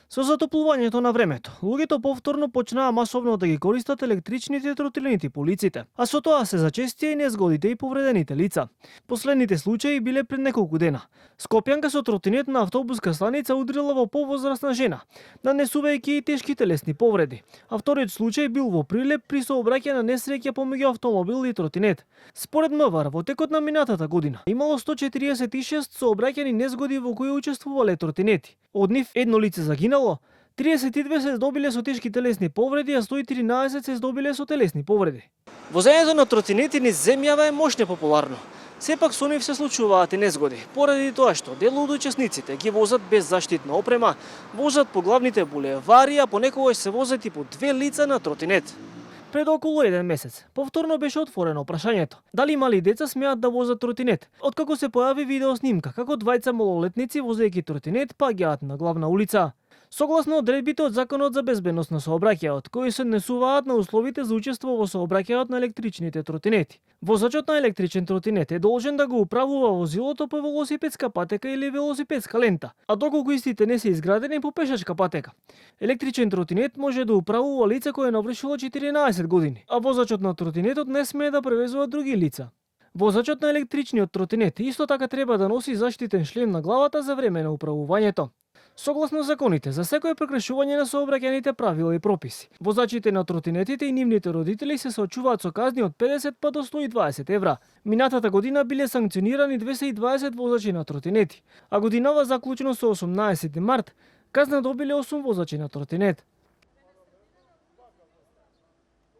Со затоплувањето на времето, луѓето повторно почнаа масовно да ги користат електричните тротинети по улиците, а со тоа се зачестија и незгодите и повредените лица. Последните случаи биле пред неколку дена. Скопјанка со тротинет на автобуска станица удрила во повозрасна жена, нанесувајќи и тешки телесни повреди. А вториот случај бил во Прилеп при сообраќајна несреќа помеѓу автомобил и тротинет. Според МВР, во текот на минатата година имало 146 сообраќајни незгоди во кои учествувале тротинети. Од нив едно лице загинало, 32 се здобиле со тешки телесни повреди, а 113 се здобиле со телесни повреди. Возењето на тротинети низ земјава е мошне популарно. Сепак со нив се случуваат и незгоди, поради тоа што дел од учесниците ги возат без заштитна опрема, возат по главните булевари, а понекогаш се возат и по две лица на тротинет. Пред околу еден месец, повторно беше отворено прашањето дали мали деца смеат да возат тротинет, откако се појави видеоснимка како двајца малолетници возејќи тротинет паѓаат на главна улица. Согласно одредбите од Законот за безбедност на сообраќајот, кои се однесуваат на условите за учество во сообраќајот на електричните тротинети. Возачот на електричен тротинет е должен да го управува возилото по велосипедска патека или велосипедска лента, а доколку истите не се изградени по пешачка патека. Електричен тротинет може да управува лице кое е навршило 14 години, а возачот на тротинетот не смее да превезува други лица. Возачот на електричниот тротинет исто така треба да носи заштитен шлем на главата за време на управувањето. Согласно законите, за секое прекршување на сообраќајните правила и прописи, возачите на тротинетите и нивните родители се соочуваат со казни од 50 па до 120 евра. Минатата година биле санкционирани 220 возачи на тротинети, а годинава заклучено со 18 март казна добиле 8 возачи на тротинет.